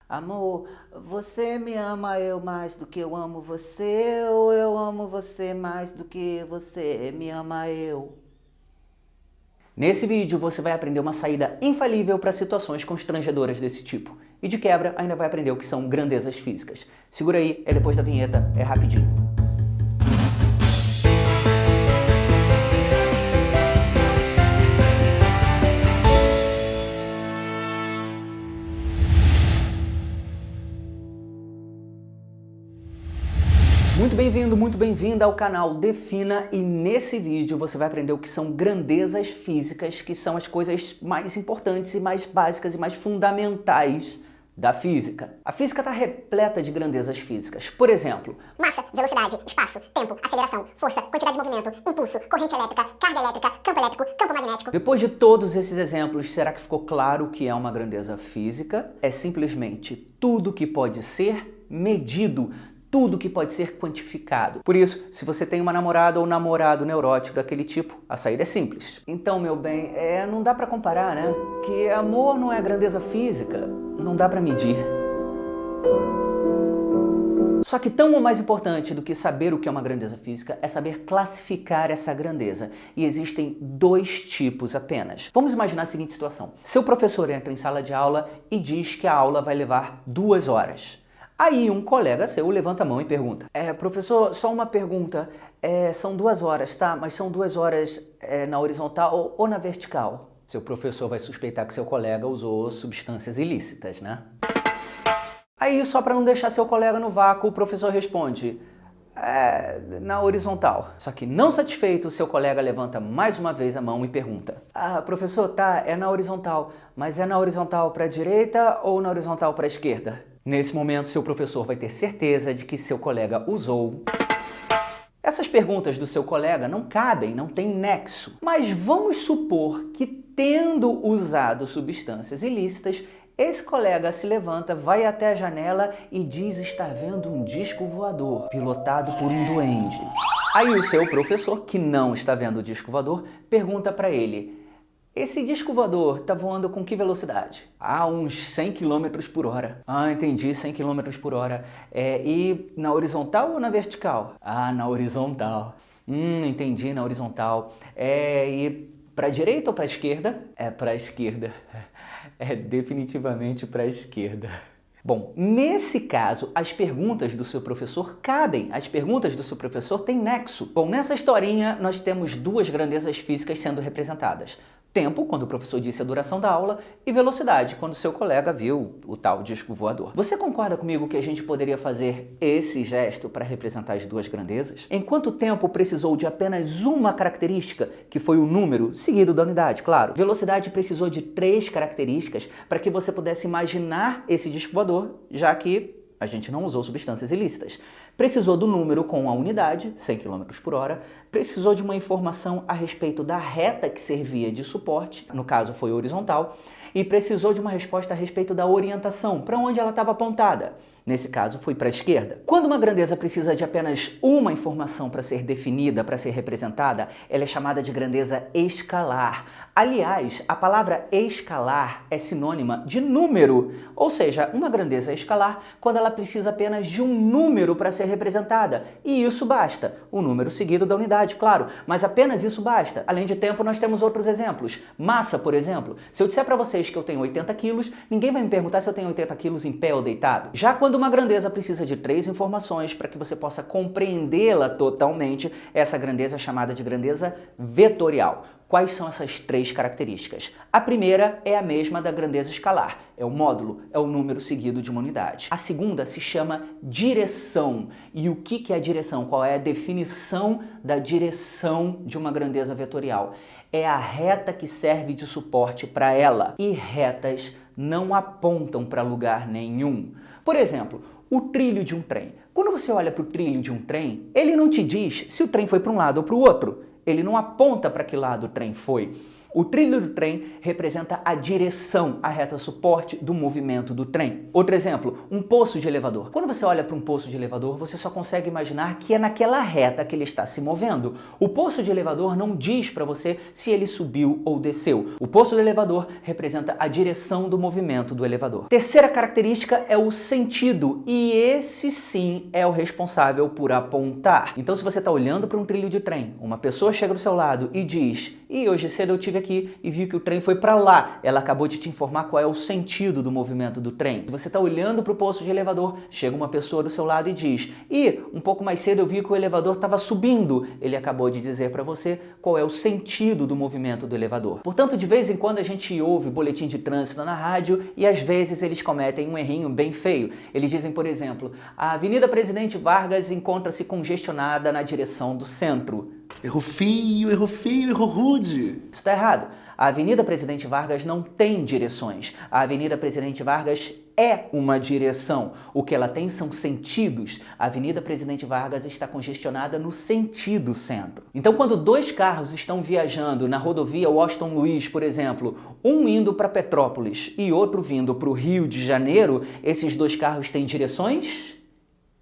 Amor, você me ama eu mais do que eu amo você, ou eu amo você mais do que você me ama eu? Nesse vídeo você vai aprender uma saída infalível para situações constrangedoras desse tipo. E de quebra ainda vai aprender o que são grandezas físicas. Segura aí, é depois da vinheta, é rapidinho. Muito bem-vinda ao canal Defina, e nesse vídeo você vai aprender o que são grandezas físicas, que são as coisas mais importantes e mais básicas e mais fundamentais da física. A física está repleta de grandezas físicas. Por exemplo, massa, velocidade, espaço, tempo, aceleração, força, quantidade de movimento, impulso, corrente elétrica, carga elétrica, campo elétrico, campo magnético. Depois de todos esses exemplos, será que ficou claro o que é uma grandeza física? É simplesmente tudo que pode ser medido, tudo que pode ser quantificado. Por isso, se você tem uma namorada ou namorado neurótico daquele tipo, a saída é simples. Então, meu bem, não dá pra comparar, né? Que amor não é grandeza física, não dá pra medir. Só que tão ou mais importante do que saber o que é uma grandeza física é saber classificar essa grandeza. E existem dois tipos apenas. Vamos imaginar a seguinte situação. Seu professor entra em sala de aula e diz que a aula vai levar 2 horas. Aí um colega seu levanta a mão e pergunta: professor, só uma pergunta, são 2 horas, tá? Mas são 2 horas na horizontal ou na vertical? Seu professor vai suspeitar que seu colega usou substâncias ilícitas, né? Aí, só para não deixar seu colega no vácuo, o professor responde: na horizontal. Só que, não satisfeito, seu colega levanta mais uma vez a mão e pergunta: professor, tá, é na horizontal, mas é na horizontal para a direita ou na horizontal para a esquerda? Nesse momento, seu professor vai ter certeza de que seu colega usou. Essas perguntas do seu colega não cabem, não têm nexo. Mas vamos supor que, tendo usado substâncias ilícitas, esse colega se levanta, vai até a janela e diz estar vendo um disco voador, pilotado por um duende. Aí o seu professor, que não está vendo o disco voador, pergunta para ele: esse disco voador está voando com que velocidade? Uns 100 km por hora. Entendi, 100 km por hora. E na horizontal ou na vertical? Na horizontal. Entendi, na horizontal. E para a direita ou para a esquerda? Para a esquerda. Definitivamente para a esquerda. Bom, nesse caso, as perguntas do seu professor cabem, as perguntas do seu professor têm nexo. Bom, nessa historinha nós temos duas grandezas físicas sendo representadas. Tempo, quando o professor disse a duração da aula, e velocidade, quando seu colega viu o tal disco voador. Você concorda comigo que a gente poderia fazer esse gesto para representar as duas grandezas? Em quanto tempo precisou de apenas uma característica, que foi o número, seguido da unidade, claro? Velocidade precisou de 3 características para que você pudesse imaginar esse disco voador, já que a gente não usou substâncias ilícitas. Precisou do número com a unidade, 100 km por hora, precisou de uma informação a respeito da reta que servia de suporte, no caso foi horizontal, e precisou de uma resposta a respeito da orientação, para onde ela estava apontada. Nesse caso, foi para a esquerda. Quando uma grandeza precisa de apenas uma informação para ser definida, para ser representada, ela é chamada de grandeza escalar. Aliás, a palavra escalar é sinônima de número, ou seja, uma grandeza escalar quando ela precisa apenas de um número para ser representada. E isso basta. O número seguido da unidade, claro, mas apenas isso basta. Além de tempo, nós temos outros exemplos. Massa, por exemplo. Se eu disser para vocês que eu tenho 80 quilos, ninguém vai me perguntar se eu tenho 80 quilos em pé ou deitado. Já quando uma grandeza precisa de 3 informações para que você possa compreendê-la totalmente, essa grandeza é chamada de grandeza vetorial. Quais são essas 3 características? A primeira é a mesma da grandeza escalar, é o módulo, é o número seguido de uma unidade. A segunda se chama direção. E o que é a direção? Qual é a definição da direção de uma grandeza vetorial? É a reta que serve de suporte para ela. E retas não apontam para lugar nenhum. Por exemplo, o trilho de um trem. Quando você olha para o trilho de um trem, ele não te diz se o trem foi para um lado ou para o outro. Ele não aponta para que lado o trem foi. O trilho do trem representa a direção, a reta suporte do movimento do trem. Outro exemplo, um poço de elevador. Quando você olha para um poço de elevador, você só consegue imaginar que é naquela reta que ele está se movendo. O poço de elevador não diz para você se ele subiu ou desceu. O poço do elevador representa a direção do movimento do elevador. Terceira característica é o sentido, e esse sim é o responsável por apontar. Então, se você está olhando para um trilho de trem, uma pessoa chega do seu lado e diz: "E hoje cedo eu tive aqui e vi que o trem foi para lá", ela acabou de te informar qual é o sentido do movimento do trem. Se você está olhando para o poço de elevador, chega uma pessoa do seu lado e diz: "E um pouco mais cedo eu vi que o elevador estava subindo", ele acabou de dizer para você qual é o sentido do movimento do elevador. Portanto, de vez em quando a gente ouve boletim de trânsito na rádio e às vezes eles cometem um errinho bem feio. Eles dizem, por exemplo, a Avenida Presidente Vargas encontra-se congestionada na direção do centro. Errou feio, errou rude. Isso está errado. A Avenida Presidente Vargas não tem direções. A Avenida Presidente Vargas é uma direção. O que ela tem são sentidos. A Avenida Presidente Vargas está congestionada no sentido centro. Então, quando dois carros estão viajando na rodovia Washington Luiz, por exemplo, um indo para Petrópolis e outro vindo para o Rio de Janeiro, esses dois carros têm direções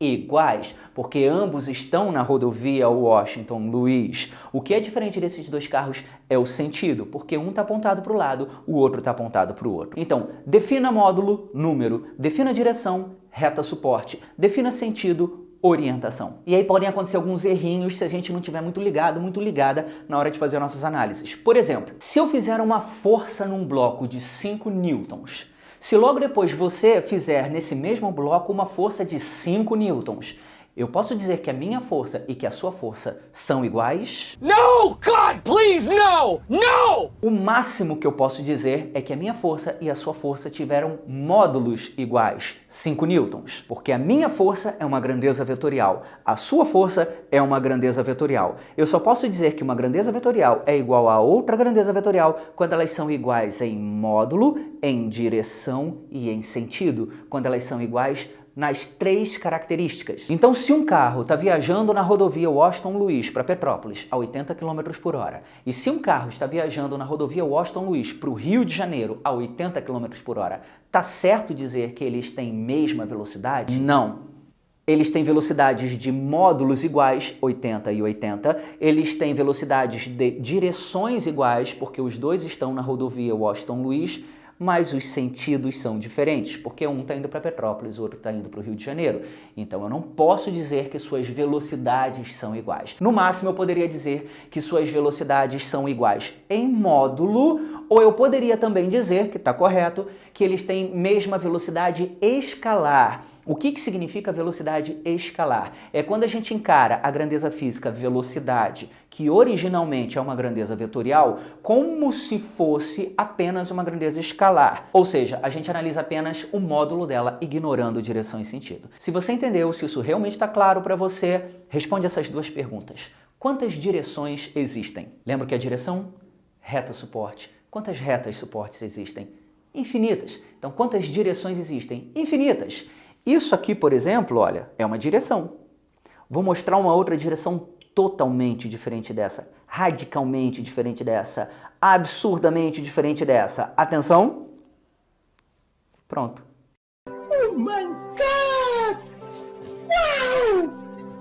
iguais, porque ambos estão na rodovia Washington Luiz. O que é diferente desses dois carros é o sentido, porque um está apontado para o lado, o outro está apontado para o outro. Então, defina módulo, número, defina direção, reta suporte, defina sentido, orientação. E aí podem acontecer alguns errinhos se a gente não tiver muito ligado, muito ligada na hora de fazer nossas análises. Por exemplo, se eu fizer uma força num bloco de 5 newtons, se logo depois você fizer nesse mesmo bloco uma força de 5 newtons, eu posso dizer que a minha força e que a sua força são iguais? No, God, please, no! No! O máximo que eu posso dizer é que a minha força e a sua força tiveram módulos iguais, 5 newtons, porque a minha força é uma grandeza vetorial, a sua força é uma grandeza vetorial. Eu só posso dizer que uma grandeza vetorial é igual a outra grandeza vetorial quando elas são iguais em módulo, em direção e em sentido, quando elas são iguais nas 3 características. Então, se um carro está viajando na rodovia Washington Luiz para Petrópolis a 80 km por hora, e se um carro está viajando na rodovia Washington Luiz para o Rio de Janeiro a 80 km por hora, tá certo dizer que eles têm mesma velocidade? Não. Eles têm velocidades de módulos iguais, 80 e 80. Eles têm velocidades de direções iguais, porque os dois estão na rodovia Washington Luiz, mas os sentidos são diferentes, porque um está indo para Petrópolis, o outro está indo para o Rio de Janeiro. Então eu não posso dizer que suas velocidades são iguais. No máximo eu poderia dizer que suas velocidades são iguais em módulo, ou eu poderia também dizer, que está correto, que eles têm mesma velocidade escalar. O que significa velocidade escalar? É quando a gente encara a grandeza física velocidade, que originalmente é uma grandeza vetorial, como se fosse apenas uma grandeza escalar. Ou seja, a gente analisa apenas o módulo dela, ignorando direção e sentido. Se você entendeu, se isso realmente está claro para você, responde essas 2 perguntas. Quantas direções existem? Lembra que a direção? Reta suporte. Quantas retas suportes existem? Infinitas. Então, quantas direções existem? Infinitas. Isso aqui, por exemplo, olha, é uma direção. Vou mostrar uma outra direção totalmente diferente dessa, radicalmente diferente dessa, absurdamente diferente dessa. Atenção. Pronto. Oh my God! Wow!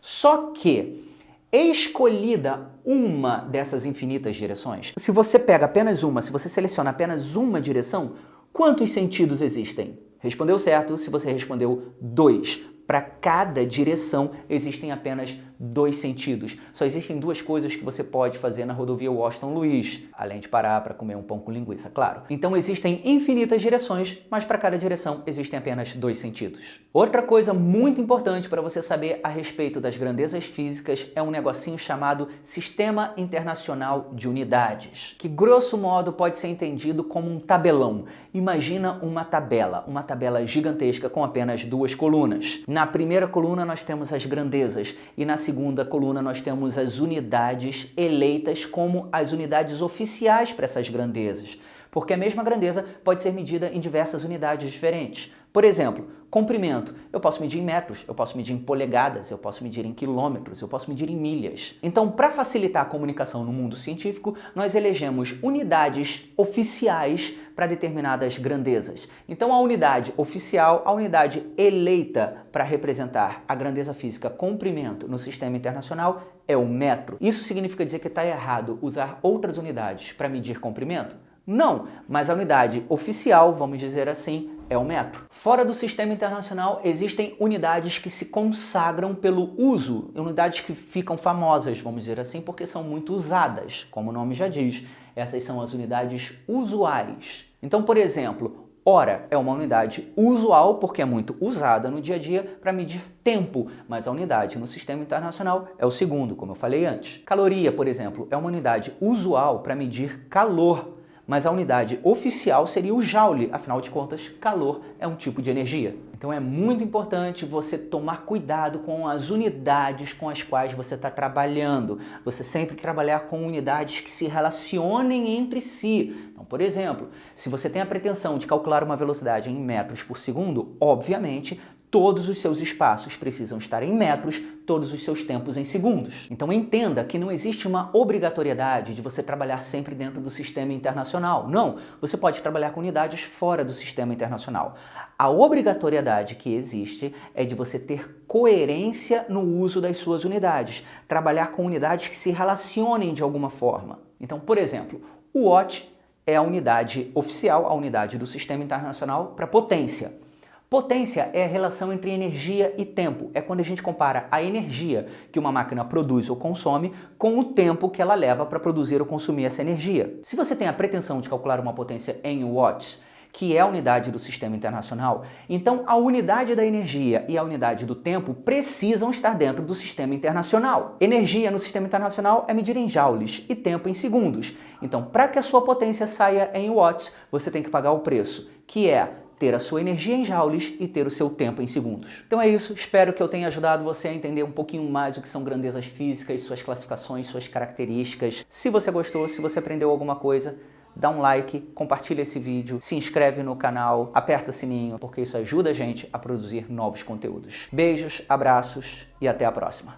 Só que, escolhida uma dessas infinitas direções, se você pega apenas uma, se você seleciona apenas uma direção, quantos sentidos existem? Respondeu certo se você respondeu 2. Para cada direção existem apenas 2 sentidos. Só existem 2 coisas que você pode fazer na rodovia Washington Luiz, além de parar para comer um pão com linguiça, claro. Então existem infinitas direções, mas para cada direção existem apenas 2 sentidos. Outra coisa muito importante para você saber a respeito das grandezas físicas é um negocinho chamado Sistema Internacional de Unidades, que grosso modo pode ser entendido como um tabelão. Imagina uma tabela gigantesca com apenas 2 colunas. Na primeira coluna nós temos as grandezas e na segunda coluna nós temos as unidades eleitas como as unidades oficiais para essas grandezas, porque a mesma grandeza pode ser medida em diversas unidades diferentes. Por exemplo, Comprimento, eu posso medir em metros, eu posso medir em polegadas, eu posso medir em quilômetros, eu posso medir em milhas. Então, para facilitar a comunicação no mundo científico, nós elegemos unidades oficiais para determinadas grandezas. Então, a unidade oficial, a unidade eleita para representar a grandeza física comprimento no sistema internacional é o metro. Isso significa dizer que está errado usar outras unidades para medir comprimento? Não, mas a unidade oficial, vamos dizer assim, é o metro. Fora do sistema internacional, existem unidades que se consagram pelo uso, unidades que ficam famosas, vamos dizer assim, porque são muito usadas, como o nome já diz. Essas são as unidades usuais. Então, por exemplo, hora é uma unidade usual, porque é muito usada no dia a dia para medir tempo, mas a unidade no sistema internacional é o segundo, como eu falei antes. Caloria, por exemplo, é uma unidade usual para medir calor, mas a unidade oficial seria o joule, afinal de contas, calor é um tipo de energia. Então é muito importante você tomar cuidado com as unidades com as quais você está trabalhando. Você sempre trabalhar com unidades que se relacionem entre si. Então, por exemplo, se você tem a pretensão de calcular uma velocidade em metros por segundo, obviamente, todos os seus espaços precisam estar em metros, todos os seus tempos em segundos. Então entenda que não existe uma obrigatoriedade de você trabalhar sempre dentro do sistema internacional. Não, você pode trabalhar com unidades fora do sistema internacional. A obrigatoriedade que existe é de você ter coerência no uso das suas unidades, trabalhar com unidades que se relacionem de alguma forma. Então, por exemplo, o watt é a unidade oficial, a unidade do sistema internacional para potência. Potência é a relação entre energia e tempo. É quando a gente compara a energia que uma máquina produz ou consome com o tempo que ela leva para produzir ou consumir essa energia. Se você tem a pretensão de calcular uma potência em watts, que é a unidade do sistema internacional, então a unidade da energia e a unidade do tempo precisam estar dentro do sistema internacional. Energia no sistema internacional é medida em joules e tempo em segundos. Então, para que a sua potência saia em watts, você tem que pagar o preço, que é ter a sua energia em joules e ter o seu tempo em segundos. Então é isso, espero que eu tenha ajudado você a entender um pouquinho mais o que são grandezas físicas, suas classificações, suas características. Se você gostou, se você aprendeu alguma coisa, dá um like, compartilha esse vídeo, se inscreve no canal, aperta o sininho, porque isso ajuda a gente a produzir novos conteúdos. Beijos, abraços e até a próxima.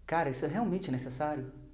Cara, isso é realmente necessário?